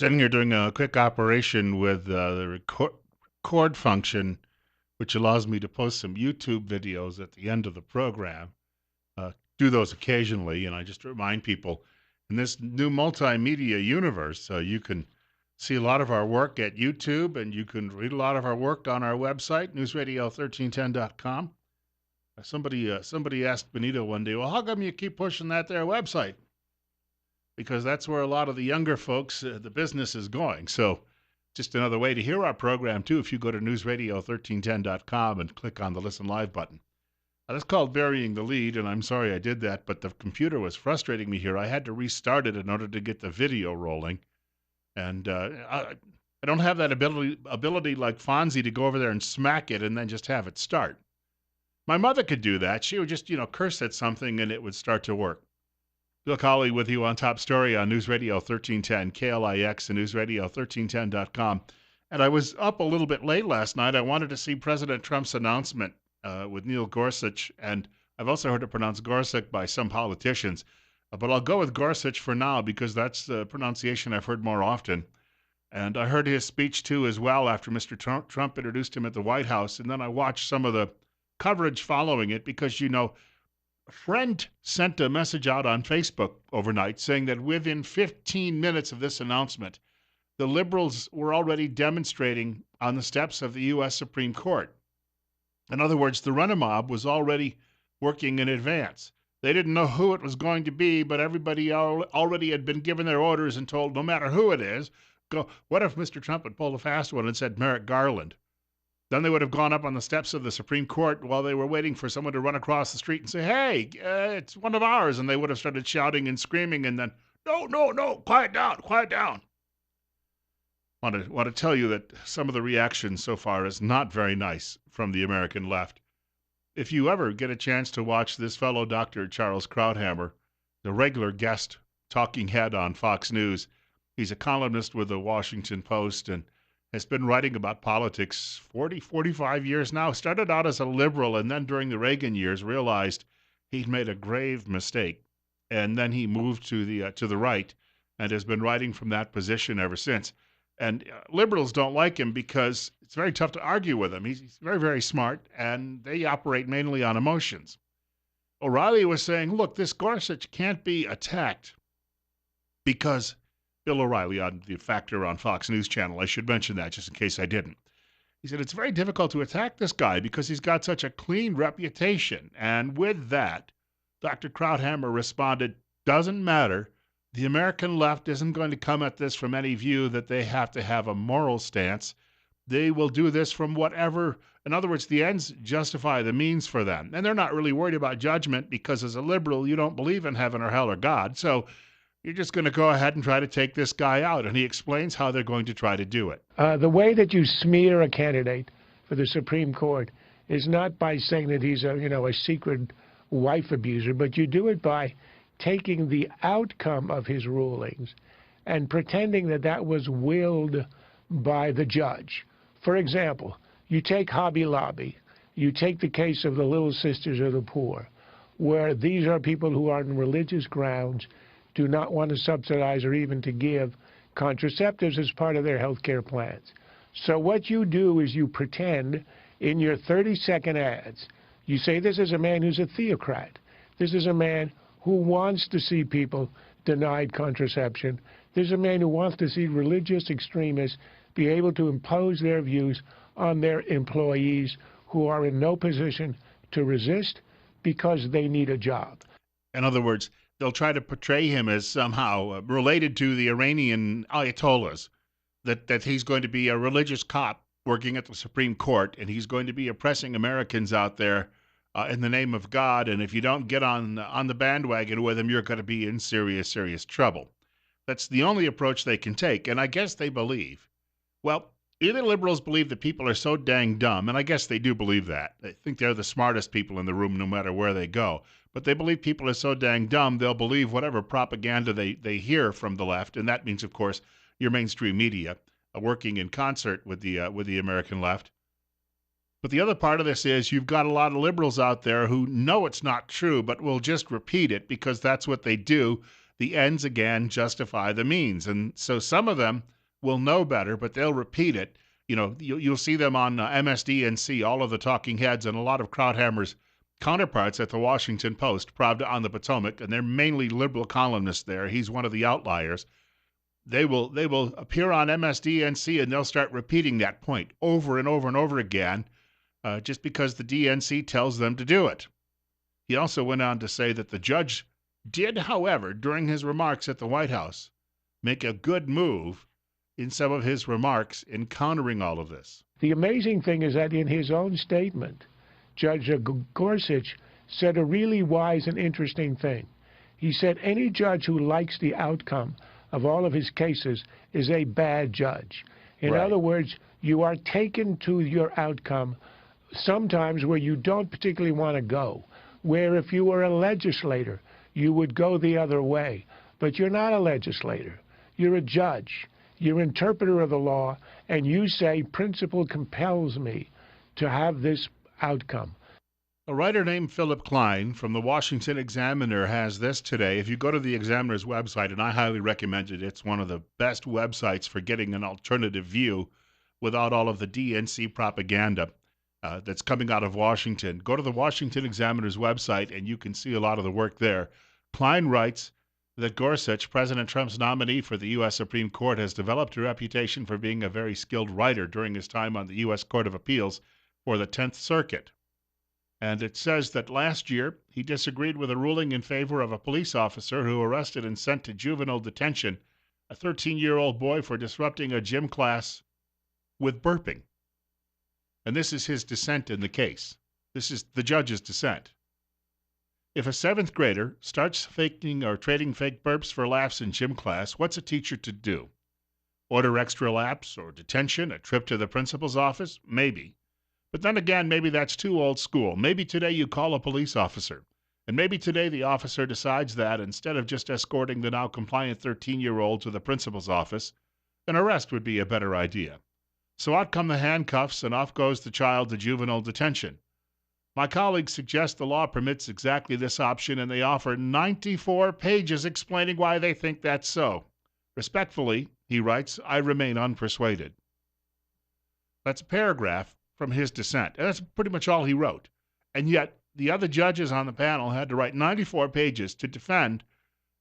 Sitting here doing a quick operation with the record function, which allows me to post some YouTube videos at the end of the program. Do those occasionally, and I just remind people in this new multimedia universe, you can see a lot of our work at YouTube, and you can read a lot of our work on our website, newsradio1310.com. Somebody asked Benito one day, well, how come you keep pushing that there website? Because that's where a lot of the younger folks, the business is going. So just another way to hear our program, too, if you go to newsradio1310.com and click on the Listen Live button. That's called burying the lead, and I'm sorry I did that, but the computer was frustrating me here. I had to restart it in order to get the video rolling. And I don't have that ability like Fonzie to go over there and smack it and then just have it start. My mother could do that. She would just, curse at something and it would start to work. Bill Colley with you on Top Story on News Radio 1310, KLIX and newsradio1310.com. And I was up a little bit late last night. I wanted to see President Trump's announcement with Neil Gorsuch, and I've also heard it pronounced Gorsuch by some politicians. But I'll go with Gorsuch for now because that's the pronunciation I've heard more often. And I heard his speech, too, as well, after Mr. Trump introduced him at the White House. And then I watched some of the coverage following it because, a friend sent a message out on Facebook overnight saying that within 15 minutes of this announcement, the liberals were already demonstrating on the steps of the U.S. Supreme Court. In other words, the run-a-mob was already working in advance. They didn't know who it was going to be, but everybody already had been given their orders and told, no matter who it is, go. What if Mr. Trump had pulled a fast one and said Merrick Garland? Then they would have gone up on the steps of the Supreme Court while they were waiting for someone to run across the street and say, hey, it's one of ours. And they would have started shouting and screaming and then, no, quiet down, quiet down. Want to tell you that some of the reaction so far is not very nice from the American left. If you ever get a chance to watch this fellow Dr. Charles Krauthammer, the regular guest talking head on Fox News, he's a columnist with the Washington Post and has been writing about politics 45 years now. Started out as a liberal and then during the Reagan years realized he'd made a grave mistake. And then he moved to the right and has been writing from that position ever since. And liberals don't like him because it's very tough to argue with him. He's very, very smart, and they operate mainly on emotions. O'Reilly was saying, look, this Gorsuch can't be attacked because Bill O'Reilly on the Factor on Fox News Channel. I should mention that just in case I didn't. He said it's very difficult to attack this guy because he's got such a clean reputation. And with that, Dr. Krauthammer responded, doesn't matter. The American left isn't going to come at this from any view that they have to have a moral stance. They will do this from whatever, in other words, the ends justify the means for them. And they're not really worried about judgment because as a liberal, you don't believe in heaven or hell or God. So you're just going to go ahead and try to take this guy out. And he explains how they're going to try to do it. The way that you smear a candidate for the Supreme Court is not by saying that he's a secret wife abuser, but you do it by taking the outcome of his rulings and pretending that that was willed by the judge. For example, you take Hobby Lobby, you take the case of the Little Sisters of the Poor, where these are people who on religious grounds do not want to subsidize or even to give contraceptives as part of their health care plans. So what you do is you pretend in your 30-second ads, you say this is a man who's a theocrat. This is a man who wants to see people denied contraception. This is a man who wants to see religious extremists be able to impose their views on their employees who are in no position to resist because they need a job. In other words, they'll try to portray him as somehow related to the Iranian Ayatollahs, that he's going to be a religious cop working at the Supreme Court, and he's going to be oppressing Americans out there in the name of God, and if you don't get on the bandwagon with him, you're going to be in serious, serious trouble. That's the only approach they can take, and I guess they believe. Well, either liberals believe that people are so dang dumb, and I guess they do believe that. They think they're the smartest people in the room no matter where they go. But they believe people are so dang dumb, they'll believe whatever propaganda they hear from the left, and that means, of course, your mainstream media working in concert with the American left. But the other part of this is you've got a lot of liberals out there who know it's not true, but will just repeat it because that's what they do. the ends again justify the means. And so some of them will know better, but they'll repeat it. You'll see them on MSDNC, all of the talking heads, and a lot of Krauthammer's counterparts at the Washington Post, Pravda on the Potomac, and they're mainly liberal columnists there. He's one of the outliers. They will appear on MSDNC and they'll start repeating that point over and over and over again, just because the DNC tells them to do it. He also went on to say that the judge did, however, during his remarks at the White House, make a good move in some of his remarks in countering all of this. The amazing thing is that in his own statement, Judge Gorsuch said a really wise and interesting thing. He said any judge who likes the outcome of all of his cases is a bad judge. In Right. other words, you are taken to your outcome sometimes where you don't particularly want to go, where if you were a legislator, you would go the other way. But you're not a legislator. You're a judge. You're an interpreter of the law, and you say, principle compels me to have this outcome. A writer named Philip Klein from the Washington Examiner has this today. If you go to the Examiner's website, and I highly recommend it, it's one of the best websites for getting an alternative view without all of the DNC propaganda that's coming out of Washington. Go to the Washington Examiner's website, and you can see a lot of the work there. Klein writes that Gorsuch, President Trump's nominee for the U.S. Supreme Court, has developed a reputation for being a very skilled writer during his time on the U.S. Court of Appeals for the 10th Circuit. And it says that last year he disagreed with a ruling in favor of a police officer who arrested and sent to juvenile detention a 13-year-old boy for disrupting a gym class with burping. And this is his dissent in the case. This is the judge's dissent. If a seventh grader starts faking or trading fake burps for laughs in gym class, what's a teacher to do? Order extra laps or detention, a trip to the principal's office? Maybe. But then again, maybe that's too old school. Maybe today you call a police officer. And maybe today the officer decides that instead of just escorting the now compliant 13-year-old to the principal's office, an arrest would be a better idea. So out come the handcuffs and off goes the child to juvenile detention. My colleagues suggest the law permits exactly this option, and they offer 94 pages explaining why they think that's so. Respectfully, he writes, I remain unpersuaded. That's a paragraph from his dissent. And that's pretty much all he wrote. And yet, the other judges on the panel had to write 94 pages to defend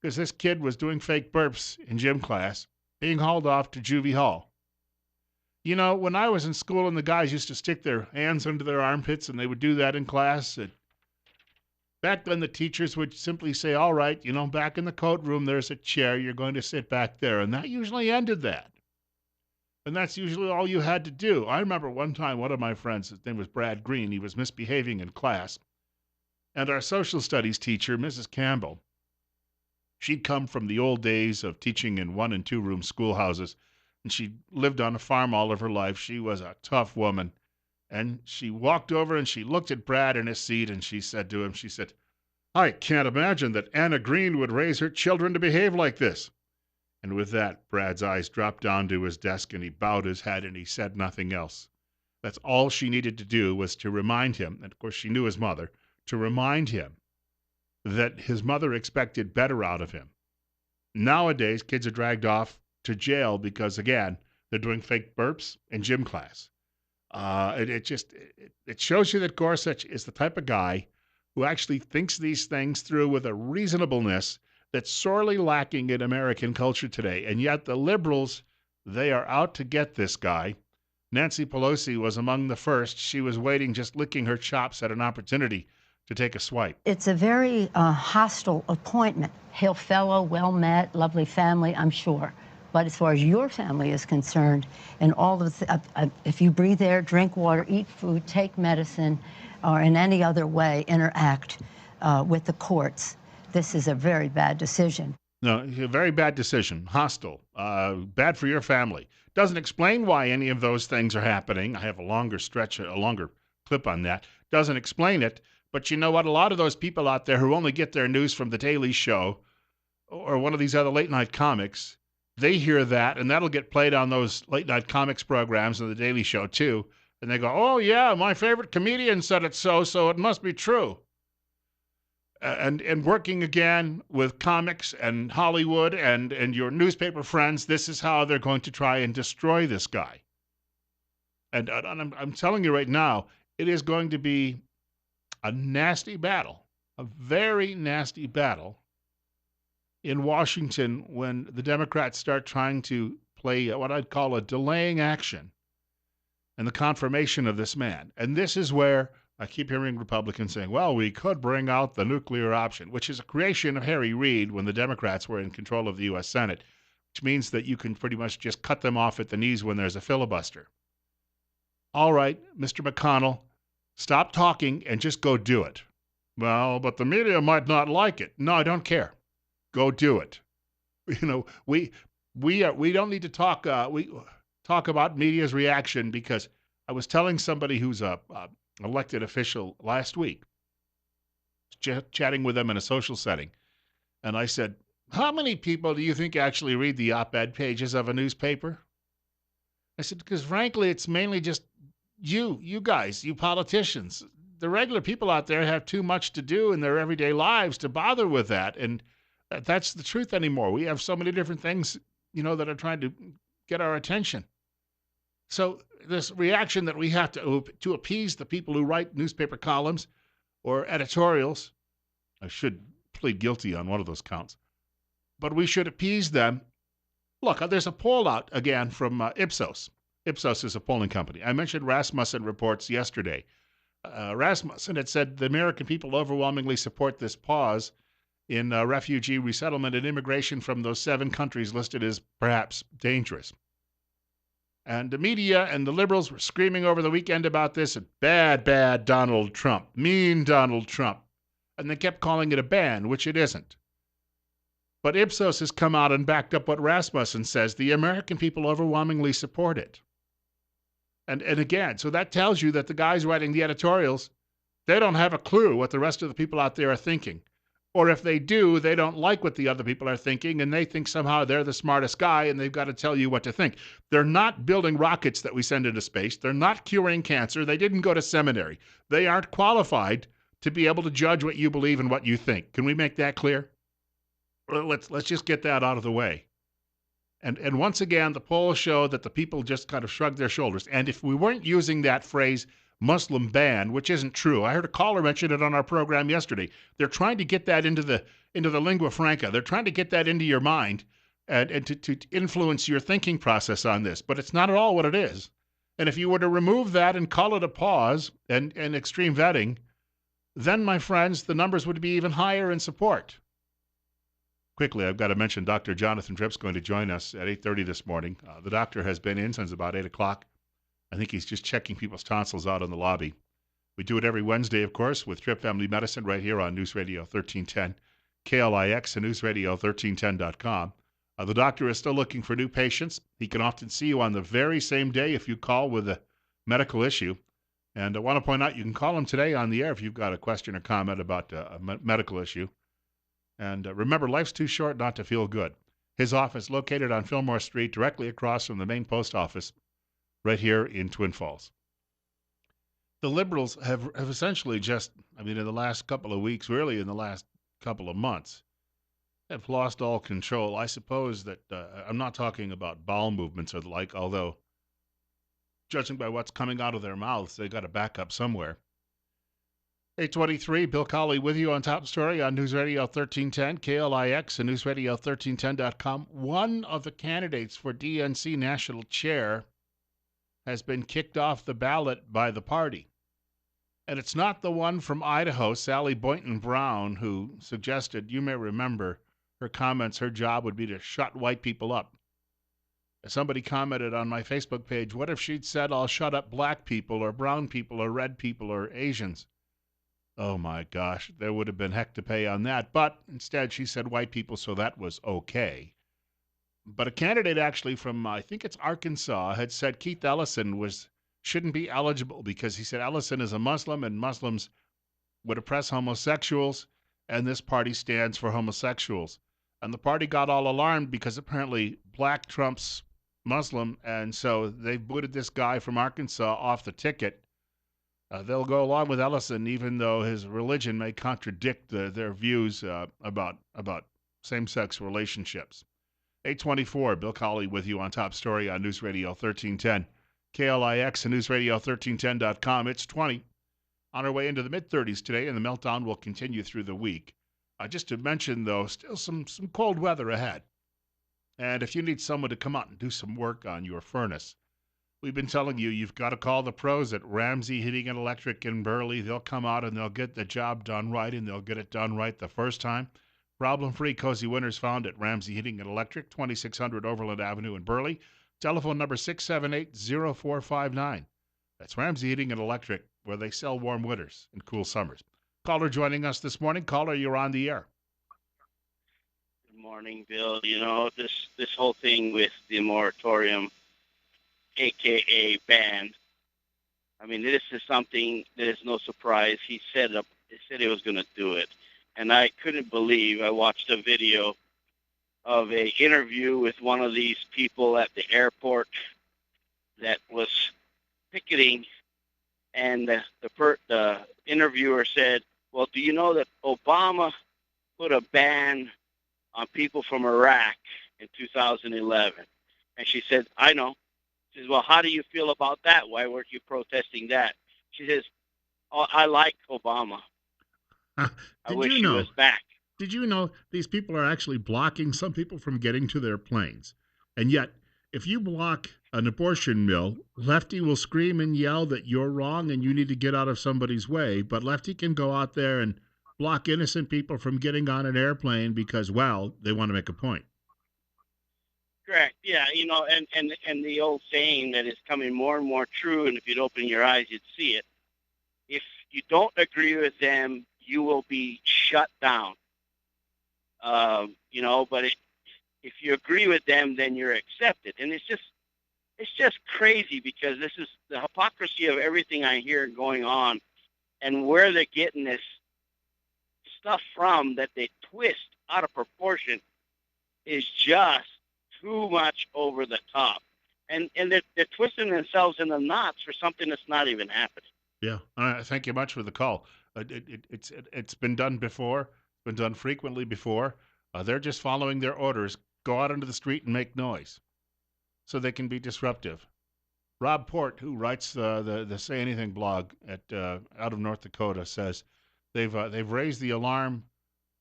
because this kid was doing fake burps in gym class, being hauled off to juvie hall. You know, when I was in school and the guys used to stick their hands under their armpits and they would do that in class, back then the teachers would simply say, all right, back in the coat room, there's a chair, you're going to sit back there. And that usually ended that. And that's usually all you had to do. I remember one time one of my friends, his name was Brad Green, he was misbehaving in class. And our social studies teacher, Mrs. Campbell, she'd come from the old days of teaching in 1- and 2-room schoolhouses, and she lived on a farm all of her life. She was a tough woman. And she walked over and she looked at Brad in his seat and she said to him, I can't imagine that Anna Green would raise her children to behave like this. And with that, Brad's eyes dropped down to his desk and he bowed his head and he said nothing else. That's all she needed to do was to remind him, and of course she knew his mother, to remind him that his mother expected better out of him. Nowadays, kids are dragged off to jail because, again, they're doing fake burps in gym class. It shows you that Gorsuch is the type of guy who actually thinks these things through with a reasonableness that's sorely lacking in American culture today. And yet the liberals, they are out to get this guy. Nancy Pelosi was among the first. She was waiting, just licking her chops at an opportunity to take a swipe. It's a very hostile appointment. Hail fellow, well met, lovely family, I'm sure. But as far as your family is concerned, and all of if you breathe air, drink water, eat food, take medicine, or in any other way interact with the courts, this is a very bad decision. No, a very bad decision. Hostile. Bad for your family. Doesn't explain why any of those things are happening. I have a longer clip on that. Doesn't explain it. But you know what? A lot of those people out there who only get their news from The Daily Show or one of these other late-night comics, they hear that, and that'll get played on those late-night comics programs and The Daily Show, too. And they go, oh, yeah, my favorite comedian said it so it must be true. and working again with comics and Hollywood and your newspaper friends, this is how they're going to try and destroy this guy. And I'm telling you right now, it is going to be a nasty battle, a very nasty battle in Washington when the Democrats start trying to play what I'd call a delaying action and the confirmation of this man. And this is where I keep hearing Republicans saying, well, we could bring out the nuclear option, which is a creation of Harry Reid when the Democrats were in control of the U.S. Senate, which means that you can pretty much just cut them off at the knees when there's a filibuster. All right, Mr. McConnell, stop talking and just go do it. Well, but the media might not like it. No, I don't care. Go do it. You know, we don't need to talk. We talk about media's reaction because I was telling somebody who's a elected official last week, chatting with them in a social setting, and I said, "How many people do you think actually read the op-ed pages of a newspaper?" I said, "Because frankly, it's mainly just you guys, you politicians. The regular people out there have too much to do in their everyday lives to bother with that, and that's the truth anymore. We have so many different things, that are trying to get our attention. So this reaction that we have to appease the people who write newspaper columns or editorials, I should plead guilty on one of those counts, but we should appease them. Look, there's a poll out again from Ipsos. Ipsos is a polling company. I mentioned Rasmussen reports yesterday. Rasmussen had said the American people overwhelmingly support this pause in refugee resettlement and immigration from those 7 countries listed as perhaps dangerous. And the media and the liberals were screaming over the weekend about this, bad, bad Donald Trump, mean Donald Trump. And they kept calling it a ban, which it isn't. But Ipsos has come out and backed up what Rasmussen says. The American people overwhelmingly support it. And again, so that tells you that the guys writing the editorials, they don't have a clue what the rest of the people out there are thinking. Or if they do, they don't like what the other people are thinking, and they think somehow they're the smartest guy, and they've got to tell you what to think. They're not building rockets that we send into space. They're not curing cancer. They didn't go to seminary. They aren't qualified to be able to judge what you believe and what you think. Can we make that clear? Let's just get that out of the way. And once again, the polls show that the people just kind of shrugged their shoulders. And if we weren't using that phrase, Muslim ban, which isn't true. I heard a caller mention it on our program yesterday. They're trying to get that into the lingua franca. They're trying to get that into your mind and to influence your thinking process on this. But it's not at all what it is. And if you were to remove that and call it a pause and extreme vetting, then, my friends, the numbers would be even higher in support. Quickly, I've got to mention Dr. Jonathan Tripp's going to join us at 8:30 this morning. The doctor has been in since about 8 o'clock. I think he's just checking people's tonsils out in the lobby. We do it every Wednesday, of course, with Tripp Family Medicine right here on News Radio 1310, KLIX, and newsradio1310.com. The doctor is still looking for new patients. He can often see you on the very same day if you call with a medical issue. And I want to point out, you can call him today on the air if you've got a question or comment about a medical issue. And remember, life's too short not to feel good. His office located on Fillmore Street, directly across from the main post office, right here in Twin Falls. The liberals have essentially just, in the last couple of weeks, really in the last couple of months, have lost all control. I suppose that I'm not talking about bowel movements or the like, although judging by what's coming out of their mouths, they got to back up somewhere. 8:23, Bill Colley with you on Top Story on News Radio 1310, KLIX, and newsradio1310.com. One of the candidates for DNC national chair has been kicked off the ballot by the party. And it's not the one from Idaho, Sally Boynton Brown, who suggested, you may remember, her comments, her job would be to shut white people up. Somebody commented on my Facebook page, what if she'd said, I'll shut up black people or brown people or red people or Asians? Oh my gosh, there would have been heck to pay on that. But instead she said white people, so that was okay. But a candidate actually from, I think it's Arkansas, had said Keith Ellison shouldn't be eligible because he said Ellison is a Muslim and Muslims would oppress homosexuals, and this party stands for homosexuals. And the party got all alarmed because apparently black trumps Muslim, and so they booted this guy from Arkansas off the ticket. They'll go along with Ellison, even though his religion may contradict their views about same-sex relationships. 824, Bill Colley with you on Top Story on News Radio 1310. KLIX and newsradio1310.com. It's 20. On our way into the mid-30s today, and the meltdown will continue through the week. Just to mention, though, still some cold weather ahead. And if you need someone to come out and do some work on your furnace, we've been telling you, you've got to call the pros at Ramsey Heating and Electric in Burley. They'll come out and they'll get the job done right, and they'll get it done right the first time. Problem-free cozy winters found at Ramsey Heating and Electric, 2600 Overland Avenue in Burley. Telephone number 678-0459. That's Ramsey Heating and Electric, where they sell warm winters and cool summers. Caller joining us this morning. Caller, you're on the air. Good morning, Bill. You know, this whole thing with the moratorium, aka ban. I mean, this is something that is no surprise. He said he was going to do it, and I couldn't believe. I watched a video of a interview with one of these people at the airport that was picketing, and the interviewer said, "Well, do you know that Obama put a ban on people from Iraq in 2011?" And she said, "I know." She says, "Well, how do you feel about that? Why weren't you protesting that?" She says, "Oh, I like Obama. I wish he was back." Did you know these people are actually blocking some people from getting to their planes? And yet, if you block an abortion mill, Lefty will scream and yell that you're wrong and you need to get out of somebody's way. But Lefty can go out there and block innocent people from getting on an airplane because, well, they want to make a point. Correct. Yeah, you know, and the old saying that is coming more and more true, and if you'd open your eyes, you'd see it. If you don't agree with them, you will be shut down. You know, but if you agree with them, then you're accepted. And it's just crazy, because this is the hypocrisy of everything I hear going on, and where they're getting this stuff from that they twist out of proportion is just too much over the top. And they're twisting themselves in the knots for something that's not even happening. Yeah, thank you much for the call. It's been done before. It's been done frequently before. They're just following their orders. Go out into the street and make noise, so they can be disruptive. Rob Port, who writes the Say Anything blog at out of North Dakota, says they've raised the alarm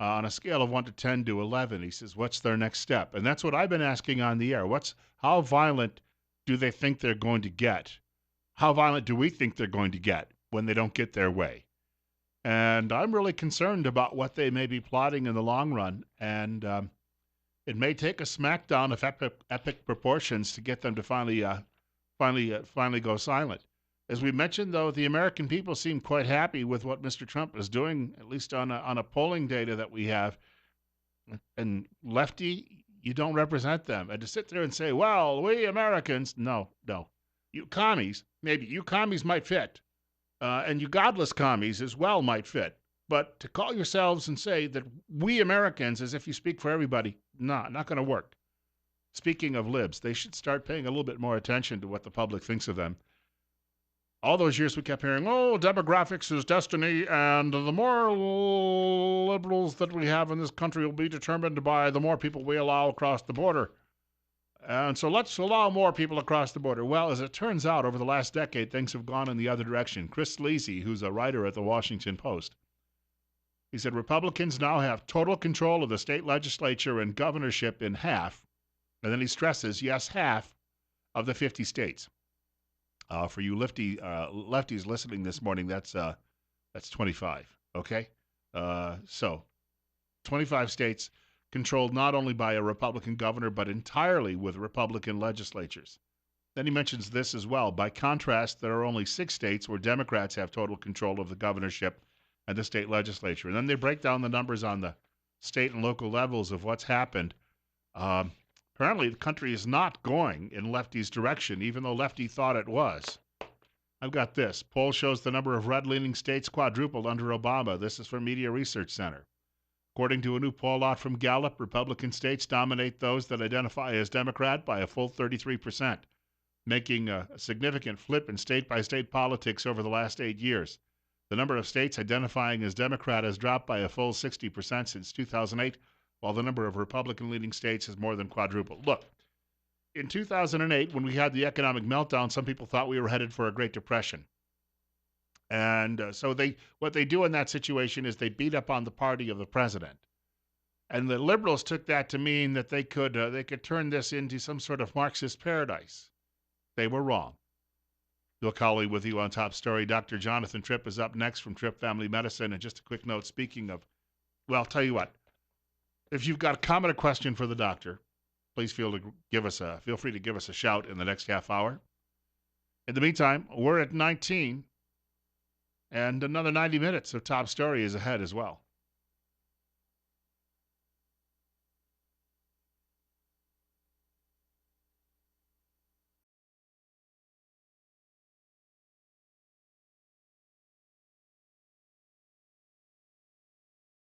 on a scale of 1 to 10 to 11. He says, what's their next step? And that's what I've been asking on the air. How violent do they think they're going to get? How violent do we think they're going to get when they don't get their way? And I'm really concerned about what they may be plotting in the long run. And it may take a smackdown of epic proportions to get them to finally go silent. As we mentioned, though, the American people seem quite happy with what Mr. Trump is doing, at least on a polling data that we have. And Lefty, you don't represent them. And to sit there and say, well, we Americans, no. You commies, maybe you commies might fit. And you godless commies as well might fit. But to call yourselves and say that we Americans, as if you speak for everybody, not going to work. Speaking of libs, they should start paying a little bit more attention to what the public thinks of them. All those years we kept hearing, oh, demographics is destiny, and the more liberals that we have in this country will be determined by the more people we allow across the border. And so let's allow more people across the border. Well, as it turns out, over the last decade, things have gone in the other direction. Chris Sleazy, who's a writer at the Washington Post, he said Republicans now have total control of the state legislature and governorship in half, and then he stresses, yes, half of the 50 states. For you lefties listening this morning, that's 25, okay? So 25 states controlled not only by a Republican governor, but entirely with Republican legislatures. Then he mentions this as well. By contrast, there are only 6 states where Democrats have total control of the governorship and the state legislature. And then they break down the numbers on the state and local levels of what's happened. Apparently, the country is not going in Lefty's direction, even though Lefty thought it was. I've got this. Poll shows the number of red-leaning states quadrupled under Obama. This is from Media Research Center. According to a new poll out from Gallup, Republican states dominate those that identify as Democrat by a full 33%. making a significant flip in state-by-state politics over the last 8 years. The number of states identifying as Democrat has dropped by a full 60% since 2008, while the number of Republican-leaning states has more than quadrupled. Look, in 2008, when we had the economic meltdown, some people thought we were headed for a Great Depression. And so what they do in that situation is they beat up on the party of the president. And the liberals took that to mean that they could turn this into some sort of Marxist paradise. They were wrong. Bill Colley with you on Top Story. Dr. Jonathan Tripp is up next from Tripp Family Medicine. And just a quick note, speaking of, well, I'll tell you what. If you've got a comment or question for the doctor, please feel free to give us a shout in the next half hour. In the meantime, we're at 19, and another 90 minutes of Top Story is ahead as well.